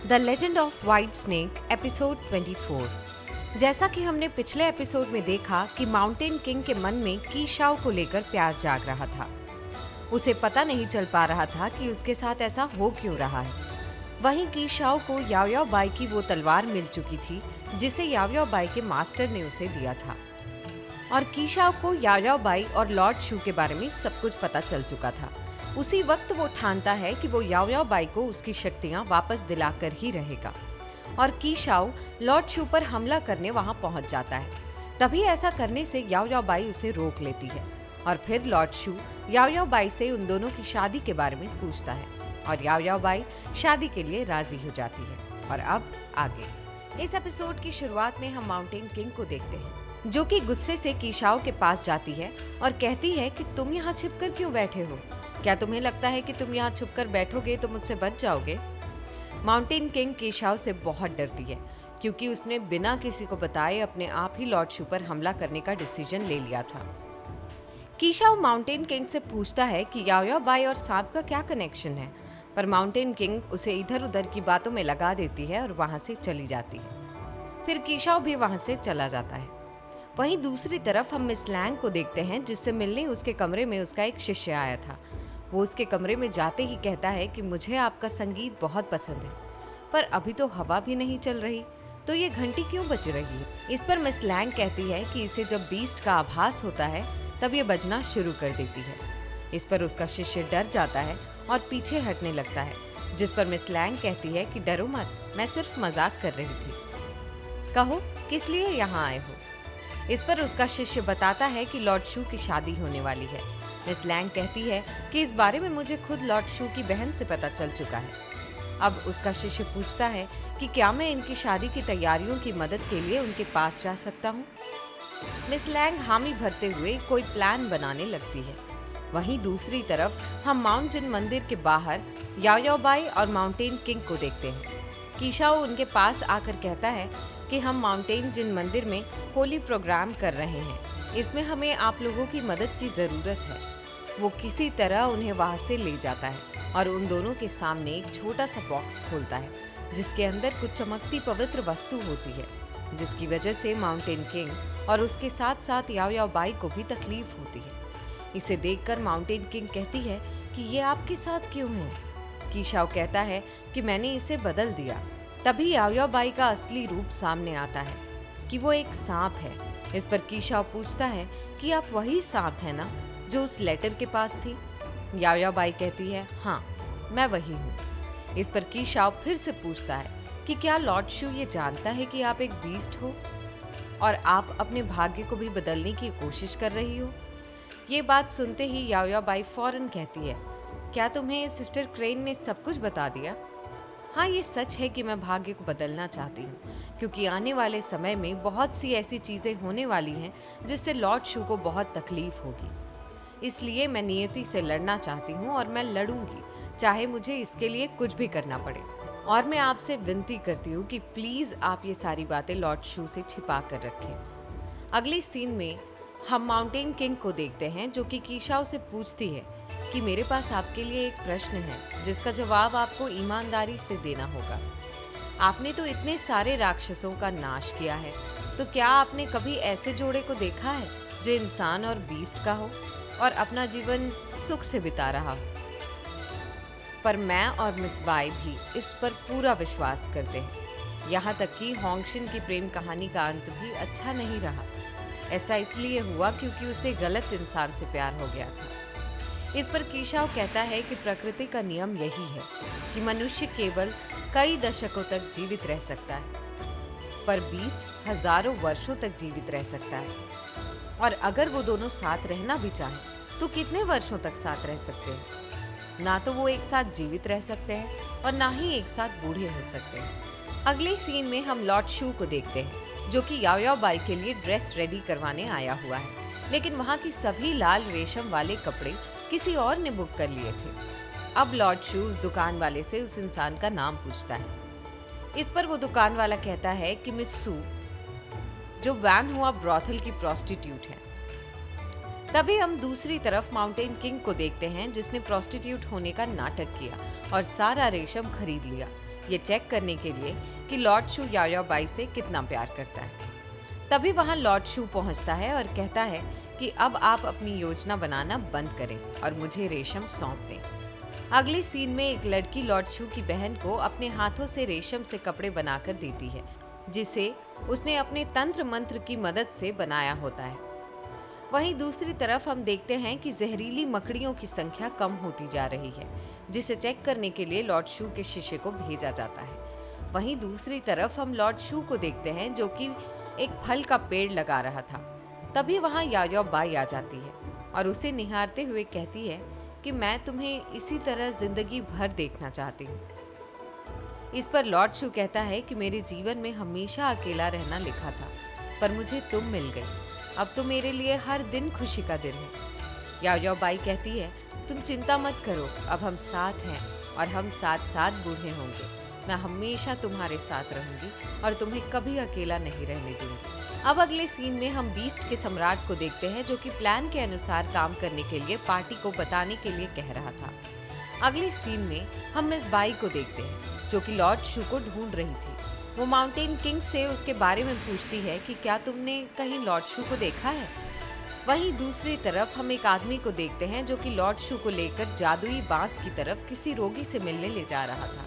The legend of white snake episode 24। जैसा कि हमने पिछले एपिसोड में देखा कि माउंटेन किंग के मन में कीशाओ को लेकर प्यार जाग रहा था। उसे पता नहीं चल पा रहा था कि उसके साथ ऐसा हो क्यों रहा है। वहीं कीशाओ को याओयाओ बाई की वो तलवार मिल चुकी थी जिसे याओयाओ बाई के मास्टर ने उसे दिया था, और कीशाओ को याओयाओ बाई और लॉर्ड शू के बारे में सब कुछ पता चल चुका था। उसी वक्त वो ठानता है कि वो याओयाओ बाई को उसकी शक्तियां वापस दिलाकर ही रहेगा, और कीशाओ लॉर्ड शू पर हमला करने वहां पहुंच जाता है। तभी ऐसा करने से याओयाओ बाई उसे रोक लेती है, और फिर लॉर्ड शू याओयाओ बाई से उन दोनों की शादी के बारे में पूछता है, और याओयाओ बाई शादी के लिए राजी हो जाती है। और अब आगे इस एपिसोड की शुरुआत में हम माउंटेन किंग को देखते हैं, जो कि गुस्से से कीशाओ के पास जाती है और कहती है कि तुम यहाँ छिपकर क्यों बैठे हो? क्या तुम्हें लगता है कि तुम यहाँ छुपकर बैठोगे तो मुझसे बच जाओगे? माउंटेन किंग कीशाओ से बहुत डरती है, क्योंकि उसने बिना किसी को बताए अपने आप ही लॉर्ड शू पर हमला करने का डिसीजन ले लिया था। कीशाओ माउंटेन किंग से पूछता है कि याओयाओ बाई और सांप का क्या कनेक्शन है, पर माउंटेन किंग उसे इधर उधर की बातों में लगा देती है और वहां से चली जाती है। फिर कीशाओ भी वहां से चला जाता है। वहीं दूसरी तरफ हम मिस लैंग को देखते हैं, जिससे मिलने उसके कमरे में उसका एक शिष्य आया था। वो उसके कमरे में जाते ही कहता है कि मुझे आपका संगीत बहुत पसंद है, पर अभी तो हवा भी नहीं चल रही, तो ये घंटी क्यों बज रही है? इस पर मिस लैंग कहती है कि इसे जब बीस्ट का आभास होता है तब ये बजना शुरू कर देती है। इस पर उसका शिष्य डर जाता है और पीछे हटने लगता है, जिस पर मिस लैंग कहती है कि डरो मत, मैं सिर्फ मजाक कर रही थी। कहो किस लिए यहाँ आए हो? इस पर उसका शिष्य बताता है कि लॉर्ड शू की शादी होने वाली है। मिस लैंग कहती है कि इस बारे में मुझे खुद लॉर्ड शू की बहन से पता चल चुका है। अब उसका शिष्य पूछता है कि क्या मैं इनकी शादी की तैयारियों की मदद के लिए उनके पास जा सकता हूँ? मिस लैंग हामी भरते हुए कोई प्लान बनाने लगती है। वहीं दूसरी तरफ हम माउंट जिन मंदिर के बाहर याओयाओ बाई और माउंटेन किंग को देखते हैं। कीशाओ उनके पास आकर कहता है कि हम माउंटेन जिन मंदिर में होली प्रोग्राम कर रहे हैं, इसमें हमें आप लोगों की मदद की ज़रूरत है। वो किसी तरह उन्हें वहाँ से ले जाता है और उन दोनों के सामने एक छोटा सा बॉक्स खोलता है, जिसके अंदर कुछ चमकती पवित्र वस्तु होती है, जिसकी वजह से माउंटेन किंग और उसके साथ साथ याओयाओ बाई को भी तकलीफ होती है। इसे देखकर माउंटेन किंग कहती है कि ये आपके साथ क्यों है? कीशाओ कहता है कि मैंने इसे बदल दिया। तभी याओयाओ बाई का असली रूप सामने आता है कि वो एक सांप है। इस पर कीशाओ पूछता है कि आप वही सांप है ना जो उस लेटर के पास थी? याओयाओ बाई कहती है हाँ, मैं वही हूँ। इस पर कीशाओ फिर से पूछता है कि क्या लॉर्ड शू ये जानता है कि आप एक बीस्ट हो और आप अपने भाग्य को भी बदलने की कोशिश कर रही हो? ये बात सुनते ही याओयाओ बाई फौरन कहती है, क्या तुम्हें सिस्टर क्रेन ने सब कुछ बता दिया? हाँ, ये सच है कि मैं भाग्य को बदलना चाहती हूँ, क्योंकि आने वाले समय में बहुत सी ऐसी चीज़ें होने वाली हैं जिससे लॉर्ड शू को बहुत तकलीफ होगी। इसलिए मैं नियति से लड़ना चाहती हूँ और मैं लड़ूंगी, चाहे मुझे इसके लिए कुछ भी करना पड़े। और मैं आपसे विनती करती हूँ कि प्लीज़ आप ये सारी बातें लॉर्ड शू से छिपा कर रखें। अगले सीन में हम माउंटेन किंग को देखते हैं, जो कि कीशाओ से पूछती है कि मेरे पास आपके लिए एक प्रश्न है जिसका जवाब आपको ईमानदारी से देना होगा। आपने तो इतने सारे राक्षसों का नाश किया है, तो क्या आपने कभी ऐसे जोड़े को देखा है जो इंसान और बीस्ट का हो और अपना जीवन सुख से बिता रहा हो? पर मैं और मिस बाई भी इस पर पूरा विश्वास करते हैं। यहाँ तक कि होंगशिन की प्रेम कहानी का अंत भी अच्छा नहीं रहा। ऐसा इसलिए हुआ क्योंकि उसे गलत इंसान से प्यार हो गया था। इस पर कीशाओ कहता है कि प्रकृति का नियम यही है कि मनुष्य केवल कई दशकों तक जीवित रह सकता है, पर बीस्ट हजारों वर्षों तक जीवित रह सकता है। और अगर वो दोनों साथ रहना भी चाहें तो कितने वर्षों तक साथ रह सकते हैं? ना तो वो एक साथ जीवित रह सकते हैं और ना ही एक साथ बूढ़े हो सकते हैं। अगले सीन में हम लॉर्ड शू को देखते हैं, जो कि याओयाओ बाई के लिए ड्रेस रेडी करवाने आया हुआ है, लेकिन वहाँ की सभी लाल रेशम वाले कपड़े किसी और ने बुक कर लिए थे। अब लॉर्ड शू उस दुकान वाले से उस इंसान का नाम पूछता है। इस पर वो दुकान वाला कहता है कि मिस सू, जो वैन हुआ ब्रॉथल की प्रोस्टिट्यूट है। तभी हम दूसरी तरफ माउंटेन किंग को देखते हैं, जिसने प्रोस्टिट्यूट होने का नाटक किया और सारा रेशम खरीद लिया, ये चेक करने के लिए कि लॉर्ड शू याओ बाई से कितना प्यार करता है। तभी वहाँ लॉर्ड शू पहुँचता है और कहता है कि अब आप अपनी योजना बनाना बंद करें और मुझे रेशम सौंप दें। अगले सीन में एक लड़की लॉर्ड शू की बहन को अपने हाथों से रेशम से कपड़े बनाकर देती है, जिसे उसने अपने तंत्र मंत्र की मदद से बनाया होता है। वहीं दूसरी तरफ हम देखते हैं कि जहरीली मकड़ियों की संख्या कम होती जा रही है, जिसे चेक करने के लिए लॉर्ड शू के शिष्य को भेजा जाता है। वहीं दूसरी तरफ हम लॉर्ड शू को देखते हैं जो कि एक फल का पेड़ लगा रहा था। तभी वहाँ याओ बाई आ जाती है और उसे निहारते हुए कहती है कि मैं तुम्हें इसी तरह जिंदगी भर देखना चाहती हूँ। इस पर लॉर्ड शू कहता है कि मेरे जीवन में हमेशा अकेला रहना लिखा था, पर मुझे तुम मिल गई। अब तो मेरे लिए हर दिन खुशी का दिन है। याओ बाई कहती है, तुम चिंता मत करो, अब हम साथ हैं और हम साथ साथ बूढ़े होंगे। मैं हमेशा तुम्हारे साथ रहूंगी और तुम्हें कभी अकेला नहीं रहने दूंगी। अब अगले सीन में हम बीस्ट के सम्राट को देखते हैं जो कि प्लान के अनुसार काम करने के लिए पार्टी को बताने के लिए कह रहा था। अगले सीन में हम मिस बाई को देखते हैं जो कि लॉर्ड शू को ढूंढ रही थी। वो माउंटेन किंग से उसके बारे में पूछती है कि क्या तुमने कहीं लॉर्ड शू को देखा है। वहीं दूसरी तरफ हम एक आदमी को देखते हैं जो कि लॉर्ड शू को लेकर जादुई बांस की तरफ किसी रोगी से मिलने ले जा रहा था।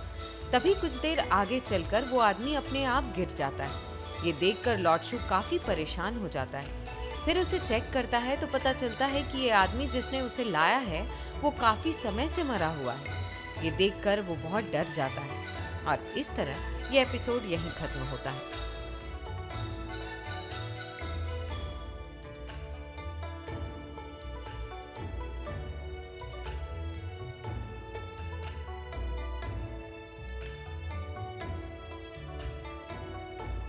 तभी कुछ देर आगे चलकर वो आदमी अपने आप गिर जाता है। ये देखकर लॉर्ड शू काफी परेशान हो जाता है। फिर उसे चेक करता है तो पता चलता है कि ये आदमी जिसने उसे लाया है वो काफी समय से मरा हुआ है। ये देखकर वो बहुत डर जाता है और इस तरह ये एपिसोड यहीं खत्म होता है।